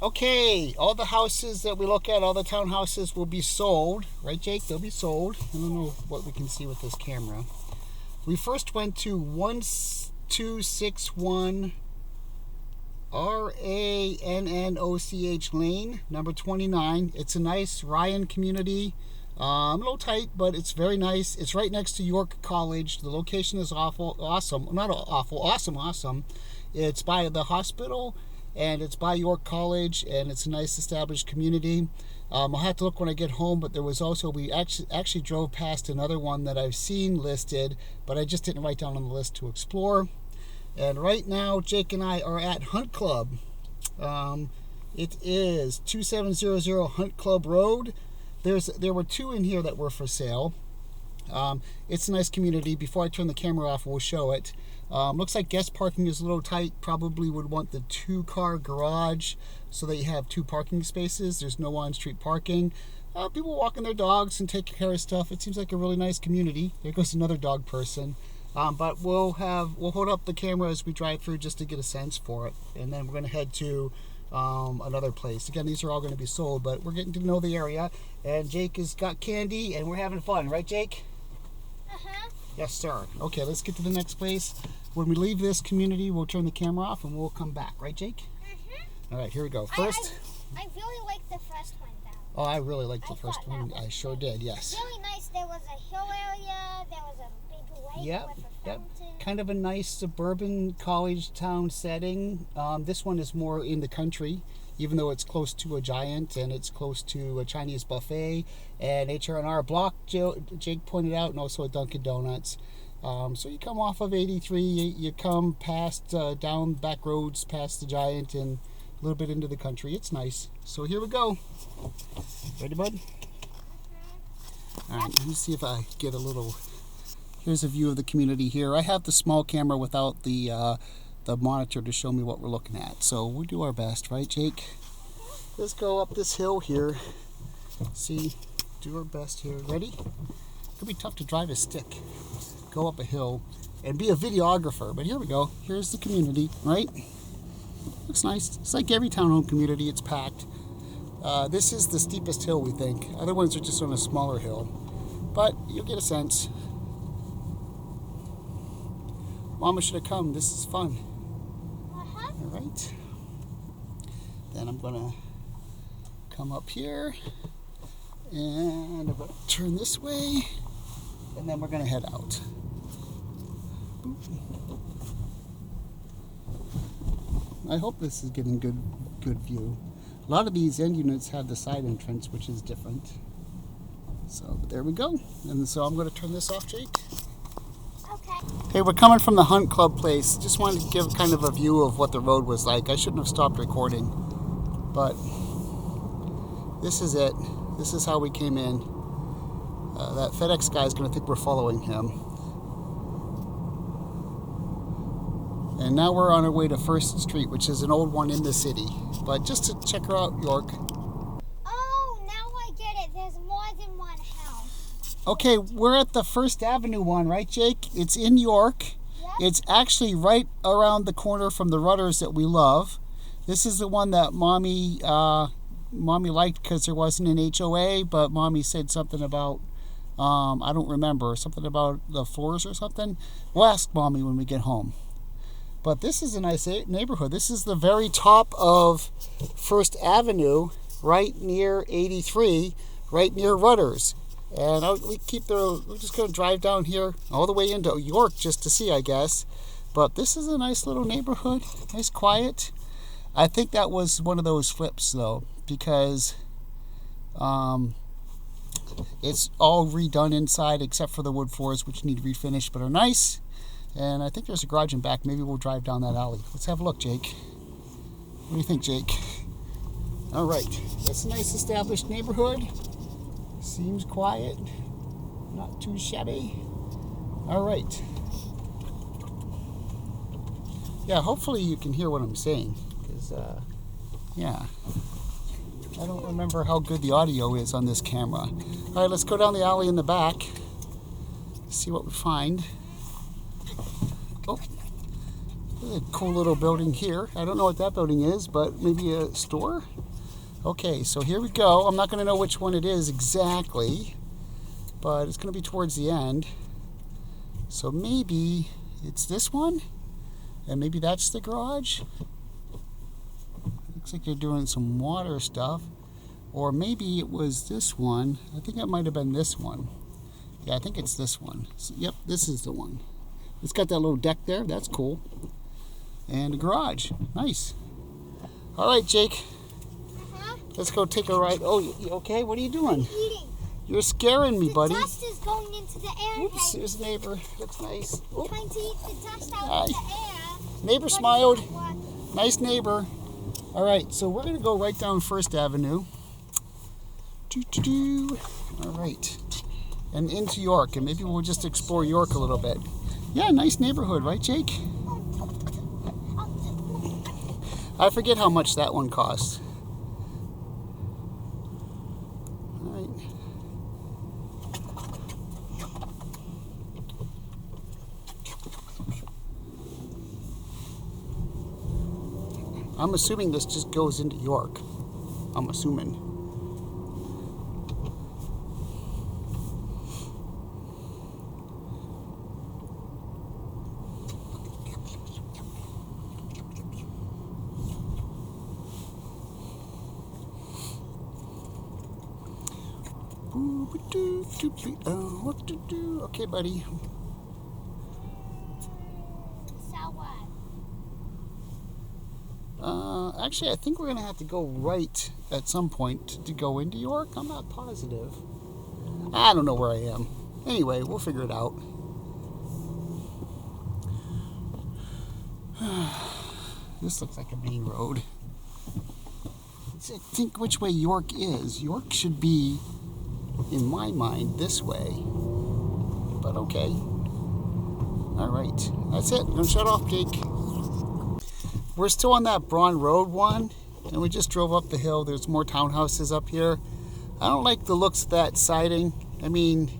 Okay, all the houses that we look at, all the townhouses will be sold. Right, Jake? They'll be sold. I don't know what we can see with this camera. We first went to 1261 Rannoch Lane, number 29. It's a nice Ryan community. A little tight, but it's very nice. It's right next to York College. The location is awesome. It's by the hospital, and it's by York College, and it's a nice established community. I'll have to look when I get home, but there was also, we actually drove past another one that I've seen listed, but I just didn't write down on the list to explore. And right now, Jake and I are at Hunt Club. It is 2700 Hunt Club Road. There were two in here that were for sale. It's a nice community. Before I turn the camera off, we'll show it. Looks like guest parking is a little tight. Probably would want the 2-car garage so that you have 2 parking spaces. There's no on-street parking. People walking their dogs and taking care of stuff. It seems like a really nice community. There goes another dog person. But we'll hold up the camera as we drive through just to get a sense for it. And then we're going to head to another place. Again, these are all going to be sold, but we're getting to know the area. And Jake has got candy, and we're having fun. Right, Jake? Uh-huh. Yes, sir. Okay, let's get to the next place. When we leave this community, we'll turn the camera off, and we'll come back. Right, Jake? Mm-hmm. All right, here we go. First... I really liked the first one, though. Oh, I really liked the first one. I sure did, yes. Really nice. There was a hill area. There was a big lake with a fountain. Kind of a nice suburban college town setting. This one is more in the country, even though it's close to a Giant and it's close to a Chinese buffet and HR&R Block, Jake pointed out, and also a Dunkin' Donuts. So you come off of 83, you come past down back roads past the Giant and a little bit into the country. It's nice. So here we go. Ready, bud? All right, let me see if I get a little... Here's a view of the community here. I have the small camera without the monitor to show me what we're looking at. So we'll do our best, right, Jake? Let's go up this hill here. See, do our best here. Ready? It could be tough to drive a stick. Go up a hill and be a videographer. But here we go. Here's the community, right? Looks nice. It's like every townhome community. It's packed. This is the steepest hill, we think. Other ones are just on a smaller hill. But you'll get a sense. Mama should have come. This is fun. Uh-huh. All right. Then I'm going to come up here. And I'm going to turn this way. And then we're going to head out. Boop. I hope this is getting good view. A lot of these end units have the side entrance, which is different. So there we go. And so I'm going to turn this off, Jake. Okay, we're coming from the Hunt Club place. Just wanted to give kind of a view of what the road was like. I shouldn't have stopped recording, but this is it. This is how we came in. That FedEx guy is going to think we're following him. And now we're on our way to First Street, which is an old one in the city. But just to check her out, York. Oh, now I get it. There's more than one house. Okay, we're at the First Avenue one, right, Jake? It's in York. Yep. It's actually right around the corner from the Rudders that we love. This is the one that Mommy liked because there wasn't an HOA, but Mommy said something about, I don't remember, something about the floors or something. We'll ask Mommy when we get home. But this is a nice neighborhood. This is the very top of First Avenue, right near 83, right near Rudders. And we're just going to drive down here all the way into York just to see, I guess. But this is a nice little neighborhood, nice quiet. I think that was one of those flips, though, because it's all redone inside except for the wood floors, which need refinished but are nice. And I think there's a garage in back. Maybe we'll drive down that alley. Let's have a look, Jake. What do you think, Jake? All right. That's a nice established neighborhood. Seems quiet. Not too shabby. All right. Yeah, hopefully you can hear what I'm saying. Because, yeah. I don't remember how good the audio is on this camera. All right, let's go down the alley in the back. See what we find. Oh, A cool little building here. I don't know what that building is, but maybe a store? Okay, so here we go. I'm not going to know which one it is exactly, but it's going to be towards the end. So maybe it's this one, and maybe that's the garage. Looks like they're doing some water stuff. Or maybe it was this one. I think it might have been this one. Yeah, I think it's this one. So, yep, this is the one. It's got that little deck there. That's cool. And a garage. Nice. All right, Jake. Let's go take a ride. Oh, you okay? What are you doing? Eating. You're scaring me, buddy. The dust is going into the air. Oops, there's neighbor. That's nice. I'm trying to eat the dust out of the air. Neighbor smiled. Nice neighbor. All right, so we're going to go right down First Avenue. All right. And into York, and maybe we'll just explore York a little bit. Yeah, nice neighborhood, right, Jake? I forget how much that one costs. All right. I'm assuming this just goes into York. I'm assuming. What to do? Okay, buddy. So what? Actually, I think we're gonna have to go right at some point to go into York. I'm not positive. I don't know where I am. Anyway, we'll figure it out. This looks like a main road. Let's think which way York is. York should be, in my mind, this way. But okay. All right. That's it. I'm gonna shut off, Jake. We're still on that Braun Road one, and we just drove up the hill. There's more townhouses up here. I don't like the looks of that siding. I mean,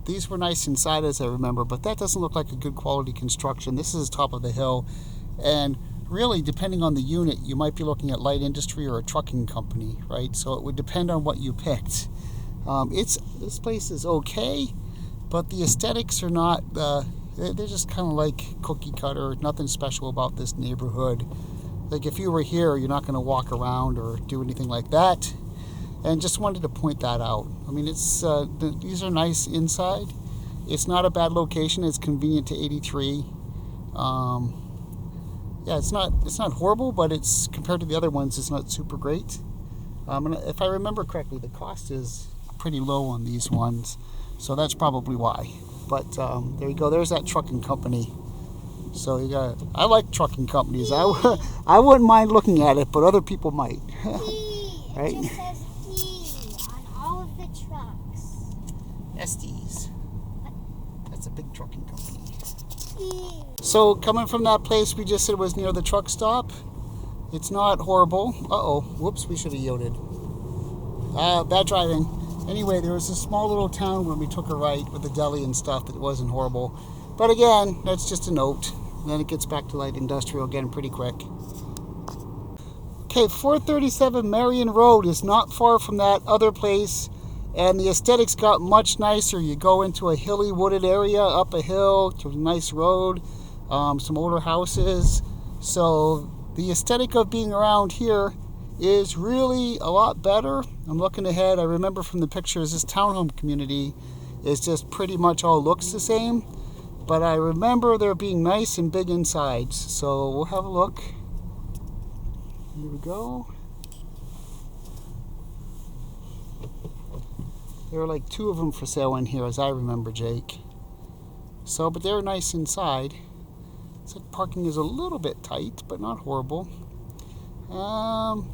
these were nice inside as I remember, but that doesn't look like a good quality construction. This is top of the hill, and really, depending on the unit, you might be looking at light industry or a trucking company, right? So it would depend on what you picked. This place is okay, but the aesthetics are not, they're just kind of like cookie cutter, nothing special about this neighborhood. Like if you were here, you're not going to walk around or do anything like that. And just wanted to point that out. I mean, it's these are nice inside. It's not a bad location. It's convenient to 83. Yeah, it's not horrible, but it's compared to the other ones, it's not super great. And if I remember correctly, the cost is pretty low on these ones, so that's probably why. But there you go. There's that trucking company. So you got. I like trucking companies. I wouldn't mind looking at it, but other people might. Right? It just says E on all of the trucks. Estes. That's a big trucking company. E. So coming from that place we just said was near the truck stop, it's not horrible. Uh-oh. Whoops, we should have yielded. Bad driving. Anyway, there was a small little town when we took a right with the deli and stuff that wasn't horrible. But again, that's just a note. And then it gets back to light industrial again pretty quick. Okay, 437 Marion Road is not far from that other place. And the aesthetics got much nicer. You go into a hilly wooded area, up a hill, to a nice road, some older houses. So the aesthetic of being around here is really a lot better. I'm looking ahead. I remember from the pictures, this townhome community is just pretty much all looks the same. But I remember there being nice and big insides. So we'll have a look. Here we go. There are like 2 of them for sale in here, as I remember, Jake. So, but they're nice inside. It's like parking is a little bit tight, but not horrible.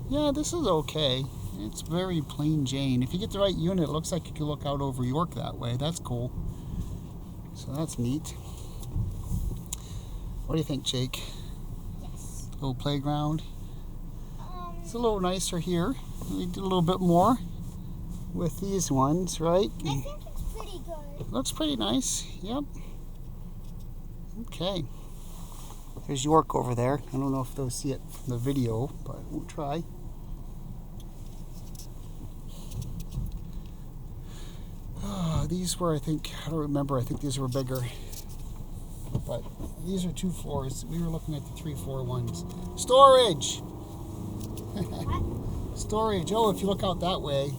Yeah, this is okay. It's very plain Jane. If you get the right unit, it looks like you can look out over York that way. That's cool. So that's neat. What do you think, Jake? Yes. Little playground. It's a little nicer here. We did a little bit more with these ones, right? I think it's pretty good. Looks pretty nice. Yep. Okay. There's York over there. I don't know if they'll see it from the video, but we'll try. These were, I think, I don't remember, I think these were bigger. But these are 2 floors. We were looking at the 3-floor ones. Storage! Storage. Oh, if you look out that way,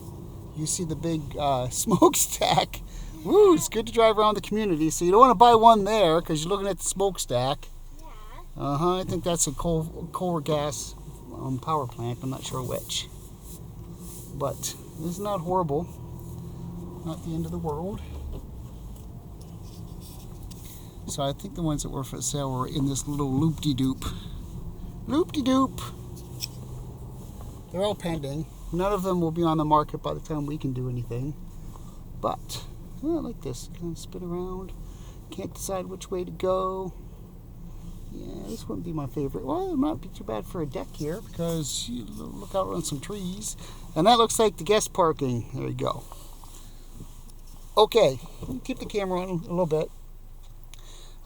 you see the big smokestack. Woo, it's good to drive around the community. So you don't want to buy one there because you're looking at the smokestack. Yeah. I think that's a coal or gas power plant. I'm not sure which. But it's not horrible. Not the end of the world. So I think the ones that were for sale were in this little loop-de-doop. Loop-de-doop! They're all pending. None of them will be on the market by the time we can do anything. But, I like this. Kind of spin around. Can't decide which way to go. Yeah, this wouldn't be my favorite. Well, it might be too bad for a deck here because you look out on some trees. And that looks like the guest parking. There you go. Okay, keep the camera on a little bit.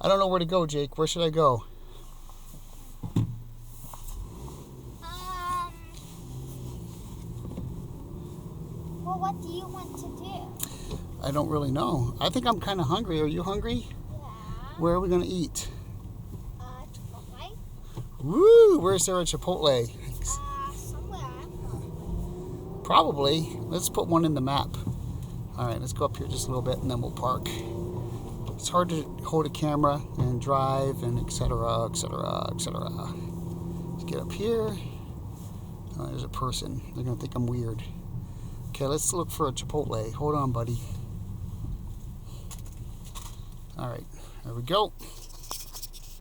I don't know where to go, Jake. Where should I go? Well, what do you want to do? I don't really know. I think I'm kind of hungry. Are you hungry? Yeah. Where are we going to eat? Chipotle? Woo! Where's there a Chipotle? Somewhere. Probably. Let's put one in the map. All right, let's go up here just a little bit and then we'll park. It's hard to hold a camera and drive and etc., etc., etc. Let's get up here. Oh, there's a person. They're going to think I'm weird. Okay, let's look for a Chipotle. Hold on, buddy. All right, there we go.